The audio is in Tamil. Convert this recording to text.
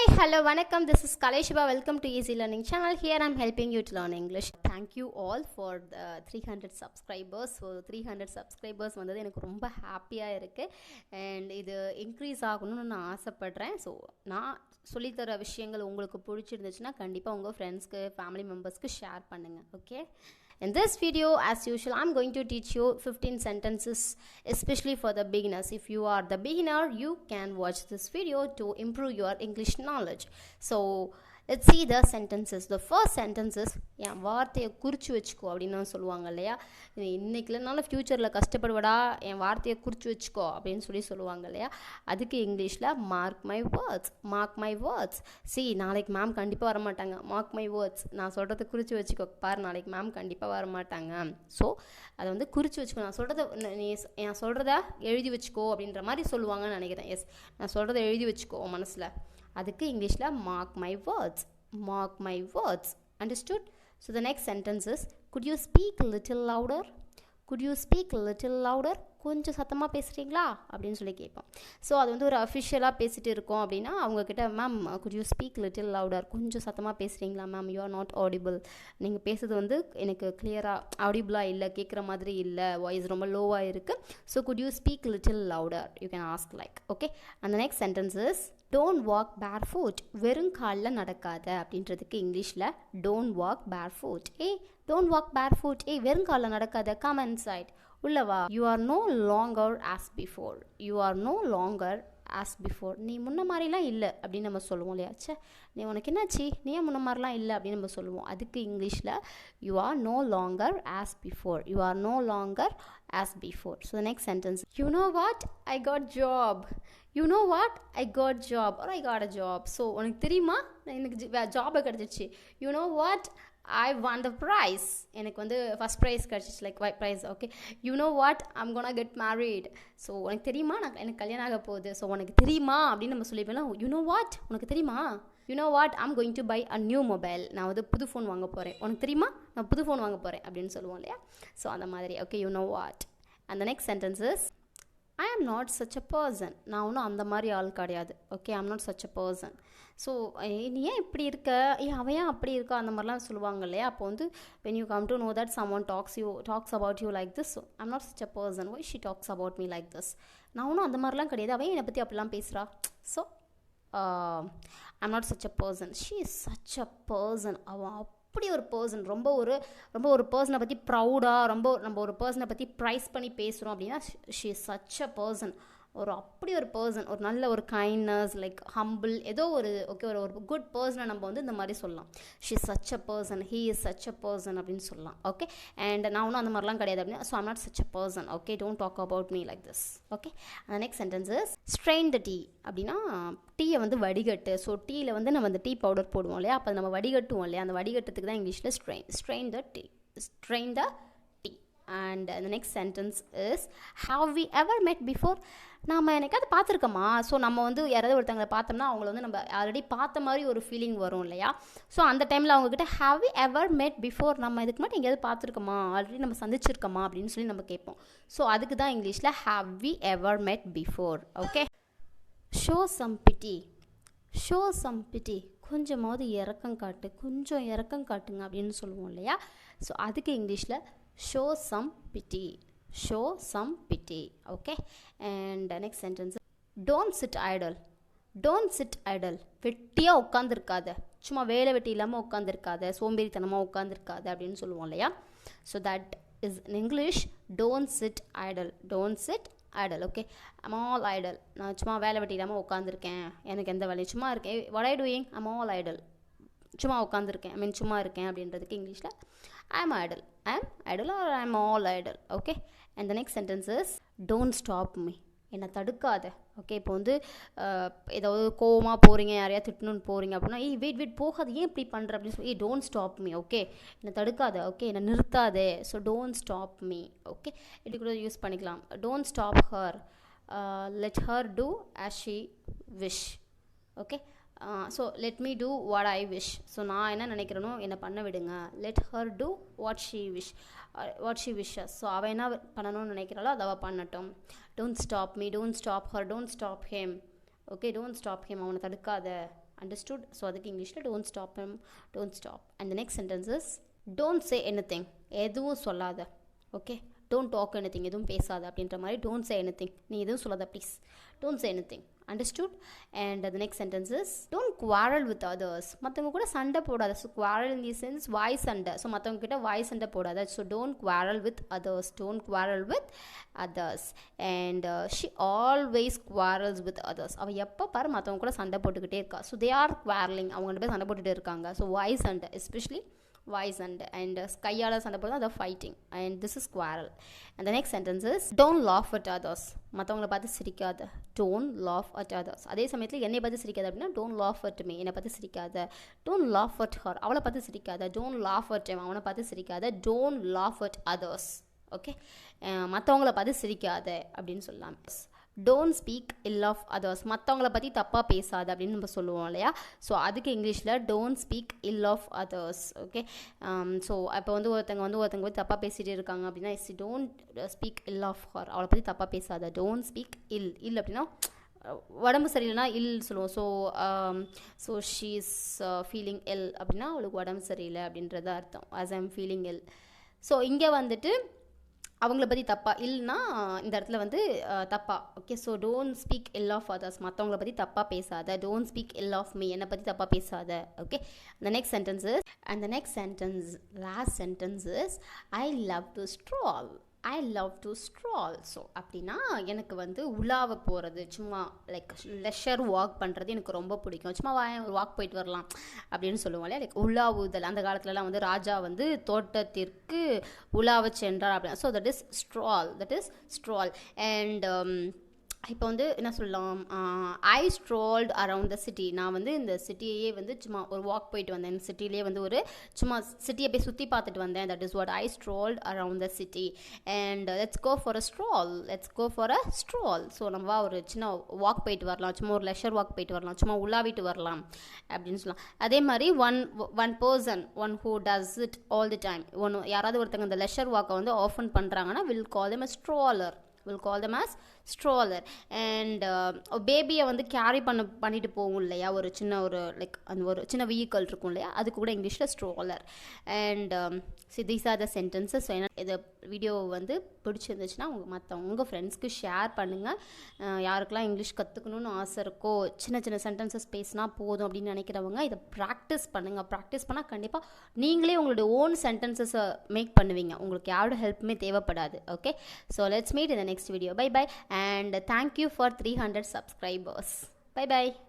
Hello, vanakkam. This is Kaleshiba. Welcome to Easy Learning Channel. Here I'm helping you to learn English. Thank you all for the 300 subscribers. So 300 subscribers வந்தது எனக்கு ரொம்ப ஹாப்பியாக இருக்குது. அண்ட் இது இன்க்ரீஸ் ஆகணும்னு நான் ஆசைப்பட்றேன். ஸோ நான் சொல்லித்தர விஷயங்கள் உங்களுக்கு பிடிச்சிருந்துச்சுன்னா கண்டிப்பாக உங்கள் ஃப்ரெண்ட்ஸ்க்கு ஃபேமிலி மெம்பர்ஸ்க்கு ஷேர் பண்ணுங்கள். Okay. In this video, as usual, I'm going to teach you 15 sentences, especially for the beginners. If you are the beginner, you can watch this video to improve your English knowledge. So, let's see the sentences. The first sentence is, என் வார்த்தையை குறித்து வச்சுக்கோ அப்படின்னு சொல்லுவாங்க இல்லையா. இன்றைக்கி இல்லைனாலும் ஃப்யூச்சரில் கஷ்டப்படுவடா, என் வார்த்தையை குறித்து வச்சுக்கோ அப்படின்னு சொல்லுவாங்க இல்லையா. அதுக்கு இங்கிலீஷில் மார்க் மை வேர்ட்ஸ். நாளைக்கு மேம் கண்டிப்பாக வரமாட்டாங்க. மார்க் மை வேர்ட்ஸ், நான் சொல்கிறத குறித்து வச்சுக்கோ பாரு, நாளைக்கு மேம் கண்டிப்பாக வரமாட்டாங்க. ஸோ அதை வந்து குறித்து வச்சுக்கோ. நான் சொல்கிறத எழுதி வச்சுக்கோ அப்படின்ற மாதிரி சொல்லுவாங்கன்னு நினைக்கிறேன். எஸ், நான் சொல்கிறத எழுதி வச்சுக்கோ மனசில். அதுக்கு இங்கிலீஷில் mark my words. Understood? So the next sentence is, could you speak a little louder? கொஞ்சம் சத்தமாக பேசுகிறீங்களா அப்படின்னு சொல்லி கேட்போம். ஸோ அது வந்து ஒரு அஃபிஷியலாக பேசிகிட்டு இருக்கோம் அப்படின்னா அவங்கக்கிட்ட, ma'am good you speak little louder, கொஞ்சம் சத்தமாக பேசுகிறீங்களா ma'am, you are not audible, நீங்கள் பேசுறது வந்து எனக்கு கிளியராக ஆடிபிளாக இல்லை, கேட்குற மாதிரி இல்லை, வாய்ஸ் ரொம்ப லோவாக இருக்குது. So could you speak little louder, you can ask like. Okay. அந்த next sentence is, don't walk barefoot, வெறும் காலில் நடக்காத அப்படின்றதுக்கு இங்கிலீஷில் don't walk barefoot. Don't walk barefoot, வெறும் காலில் நடக்காத, கம் இன்சைட், உள்ளவா. You are no longer as before, நீ முன்ன மாதிரிலாம் இல்லை அப்படின்னு நம்ம சொல்லுவோம் இல்லையா. சே, நீ உனக்கு என்னாச்சு, நீ ஏன் முன்ன மாதிரிலாம் இல்லை அப்படின்னு நம்ம சொல்லுவோம். அதுக்கு இங்கிலீஷில் you are no longer as before. So next sentence, you know what I got job or I got a job. So உனக்கு தெரியுமா எனக்கு ஜாபை கிடச்சிச்சு. You know what I won the prize, எனக்கு வந்து ஃபஸ்ட் ப்ரைஸ் கிடச்சிச்சு, like prize. Okay. You know what I'm gonna get married. So உனக்கு தெரியுமா எனக்கு கல்யாணம் ஆக போகுது. ஸோ உனக்கு தெரியுமா அப்படின்னு நம்ம சொல்லிப்போம். யூ நோ வாட், உனக்கு தெரியுமா. You know what I'm going to buy a new mobile, நான் வந்து புது ஃபோன் வாங்க போகிறேன். உனக்கு தெரியுமா நான் புது ஃபோன் வாங்க போகிறேன் அப்படின்னு சொல்லுவோம் இல்லையா. ஸோ அந்த மாதிரி. Okay, you know what. And the next sentence is, I am not such a person, நான் ஒன்றும் அந்த மாதிரி ஆள் கிடையாது. Okay, I am not such a person. So நீ ஏன் இப்படி இருக்க, அவன் ஏன் அப்படி இருக்கா, அந்த மாதிரிலாம் சொல்லுவாங்க இல்லையா. அப்போ வந்து when you come to know that someone talks about you like this, so I'm not such a person, why she talks about me like this, நான் ஒன்றும் அந்த மாதிரிலாம் கிடையாது, அவன் என்னை பற்றி அப்படிலாம் பேசுகிறா. So I'm not such a person, she is such a person, அவன் அப்படி ஒரு பர்சன், ரொம்ப ஒரு பர்சனை பற்றி ப்ரௌடாக, நம்ம ஒரு பர்சனை பற்றி ப்ரைஸ் பண்ணி பேசுகிறோம் அப்படின்னா she is such a person, அப்படி ஒரு பர்சன், ஒரு நல்ல ஒரு கைண்ட்னஸ், லைக் ஹம்பிள், ஏதோ ஒரு ஓகே, ஒரு குட் பர்சனை நம்ம வந்து இந்த மாதிரி சொல்லலாம். She is such a person, he is such a person அப்படின்னு சொல்லலாம். ஓகே. அண்ட் நான் ஒன்றும் அந்த மாதிரிலாம் கிடையாது அப்படின்னா, so I'm not such a person. Okay, don't talk about me like this. Okay. அந்த next sentence is, strain the tea அப்படின்னா டீயை வந்து வடிகட்டு. ஸோ டீயில் வந்து நம்ம அந்த டீ பவுடர் போடுவோம் இல்லையா, அப்போ நம்ம வடிகட்டுவோம் இல்லையா, அந்த வடிகட்டுறதுக்கு தான் இங்கிலீஷில் strain the tea. And the next sentence is, have we ever met before? நாம் எனக்காவது பார்த்துருக்கோமா. ஸோ நம்ம வந்து யாராவது ஒருத்தங்களை பார்த்தோம்னா அவங்கள வந்து நம்ம ஆல்ரெடி பார்த்த மாதிரி ஒரு ஃபீலிங் வரும் இல்லையா. ஸோ அந்த டைமில் அவங்கக்கிட்ட have we ever met before, நம்ம இதுக்கு மட்டும் எங்கேயாவது பார்த்துருக்கோமா, ஆல்ரெடி நம்ம சந்திச்சிருக்கோமா அப்படின்னு சொல்லி நம்ம கேட்போம். ஸோ அதுக்கு தான் இங்கிலீஷில் have we ever met before. Okay. show some pity, கொஞ்சமாவது கொஞ்சம் இறக்கம் காட்டுங்க அப்படின்னு சொல்லுவோம் இல்லையா. ஸோ அதுக்கு இங்கிலீஷில் show some pity. Okay. And next sentence, don't sit idle, வெட்டியாக உட்காந்துருக்காத, சும்மா வேலை வெட்டி இல்லாமல் உட்காந்துருக்காத, சோம்பேறித்தனமாக உட்காந்துருக்காத அப்படின்னு சொல்லுவோம் இல்லையா. So that is in English don't sit idle. Okay. I'm all idle, நான் சும்மா வேலை வெட்டி இல்லாமல் உட்காந்துருக்கேன், எனக்கு எந்த வேலையும், சும்மா இருக்கேன். what are you doing? I'm all idle, சும்மா உட்காந்துருக்கேன், சும்மா இருக்கேன் அப்படின்றதுக்கு இங்கிலீஷில் I'm idle or I'm all idle. Okay. And the next sentence is, don't stop me, என்னை தடுக்காத. ஓகே. இப்போ வந்து ஏதாவது கோவமாக போகிறீங்க, யாரையா திட்டணுன்னு போகிறீங்க அப்படின்னா, வெயிட் போகாது, ஏன் இப்படி பண்ணுற அப்படின்னு சொல்லி, டோன்ட் ஸ்டாப் மீ. ஓகே, என்னை தடுக்காத, ஓகே, என்னை நிறுத்தாதே. So don't stop me. Okay, இப்படி கூட யூஸ் பண்ணிக்கலாம். Don't stop her, let her do as she wish. Okay. So let me do what I wish. So நான் என்ன நினைக்கிறேனோ என்னை பண்ண விடுங்க. Let her do what she wishes. So அவள் என்ன பண்ணணும்னு நினைக்கிறாளோ அதை அவள் பண்ணட்டும். Don't stop me, don't stop her, don't stop him. Okay, don't stop him, அவனை தடுக்காத. understood? So அதுக்கு இங்கிலீஷில் don't stop him, don't stop. And the next sentence is don't say anything, எதுவும் சொல்லாத. ஓகே, don't talk anything, எதுவும் பேசாத அப்படின்ற மாதிரி don't say anything, நீ எதுவும் சொல்லாத please, don't say anything. Understood? And the next sentence is don't quarrel with others, மற்றவங்க கூட சண்டை போடாத. So quarrel in the sense வாய் சண்டை. ஸோ மற்றவங்க கிட்ட வாய் சண்டை போடாத. So don't quarrel with others, don't quarrel with others. And she always quarrels with others, அவள் எப்போ பாரு மற்றவங்க கூட சண்டை போட்டுக்கிட்டே இருக்கா. ஸோ they are quarreling, அவங்க ரெண்டு பேர் சண்டை போட்டுகிட்டே இருக்காங்க. ஸோ வாய் சண்டை, எஸ்பெஷலி வாய்ஸ் and கையால் சண்டை போடுறது அதை fighting, and this is quarrel. And the next sentence is don't laugh at others, மற்றவங்களை பார்த்து சிரிக்காத. don't laugh at others. அதே சமயத்தில் என்னை பார்த்து சிரிக்காத அப்படின்னா don't laugh at me, என்னை பார்த்து சிரிக்காத. don't laugh at her, அவளை பார்த்து சிரிக்காத. don't laugh at him, அவனை பார்த்து சிரிக்காத. don't laugh at others. Okay, மற்றவங்கள பார்த்து சிரிக்காத அப்படின்னு சொல்லலாம். don't speak ill of others, மற்றவங்கள பற்றி தப்பாக பேசாத அப்படின்னு நம்ம சொல்லுவோம் இல்லையா. ஸோ அதுக்கு இங்கிலீஷில் don't speak ill of others. Okay, so இப்போ வந்து ஒருத்தங்க போய் தப்பாக பேசிகிட்டு இருக்காங்க அப்படின்னா don't speak ill of her, அவளை பற்றி தப்பாக பேசாத. don't speak ill அப்படின்னா உடம்பு சரியில்லைனா இல் சொல்லுவோம். ஸோ ஷீ இஸ் ஃபீலிங் இல் அப்படின்னா அவளுக்கு உடம்பு சரியில்லை அப்படின்றத அர்த்தம். as I'm feeling ill. So இங்கே வந்துட்டு அவங்கள பற்றி தப்பா இல்லைனா இந்த இடத்துல வந்து தப்பா. Okay, so don't speak ill of others, மற்றவங்கள பற்றி தப்பாக பேசாத. Don't speak ill of me, என்னை பற்றி தப்பாக பேசாத. Okay, the next sentence, last sentence is I love to stroll. I love to stroll. So அப்படின்னா எனக்கு வந்து உலாவ போகிறது, சும்மா லைக் லெஷர் வாக் பண்ணுறது எனக்கு ரொம்ப பிடிக்கும். சும்மா வாக் போயிட்டு வரலாம் அப்படின்னு சொல்லுவோம் இல்லையா, லைக் உலாவுதல். அந்த காலத்துலலாம் வந்து ராஜா வந்து தோட்டத்திற்கு உலாவ சென்றார் அப்படின்னா. So that is stroll. And இப்போ வந்து என்ன சொல்லலாம், ஐ ஸ்ட்ரால்ட் அரவுண்ட் த சிட்டி, நான் வந்து இந்த சிட்டியே வந்து சும்மா ஒரு வாக் போயிட்டு வந்தேன். இந்த சிட்டிலே வந்து ஒரு சும்மா சிட்டியை போய் சுற்றி பார்த்துட்டு வந்தேன். That is what I strolled around the city. And let's go for a stroll. So நம்ம ஒரு சின்ன வாக் போயிட்டு வரலாம், சும்மா ஒரு லெஷர் வாக் போயிட்டு வரலாம், சும்மா உலாவிட்டு வரலாம் அப்படின்னு சொல்லலாம். அதே மாதிரி one person who does it all the time, யாராவது ஒருத்தங்க இந்த லெஷர் வாக்கை வந்து ஆஃபன் பண்ணுறாங்கன்னா will call them a stroller. And பேபியை வந்து கேரி பண்ணிட்டு போகும் இல்லையா, ஒரு சின்ன ஒரு லைக் அந்த ஒரு சின்ன வெஹிக்கல் இருக்கும் இல்லையா, அதுக்கு கூட இங்கிலீஷில் stroller. And these are the sentences. So என்ன இந்த வீடியோ வந்து பிடிச்சிருந்துச்சுன்னா உங்கள் ஃப்ரெண்ட்ஸ்க்கு ஷேர் பண்ணுங்கள். யாருக்கெல்லாம் இங்கிலீஷ் கற்றுக்கணுன்னு ஆசை இருக்கோ, சின்ன சின்ன சென்டென்சஸ் பேசினா போதும் அப்படின்னு நினைக்கிறவங்க இதை ப்ராக்டிஸ் பண்ணுங்கள். ப்ராக்டிஸ் பண்ணால் கண்டிப்பாக நீங்களே உங்களுடைய ஓன் சென்டென்சஸை மேக் பண்ணுவீங்க, உங்களுக்கு யாரோட ஹெல்ப்புமே தேவைப்படாது. Okay, so let's meet in the next video. Bye bye, and thank you for 300 subscribers. Bye bye.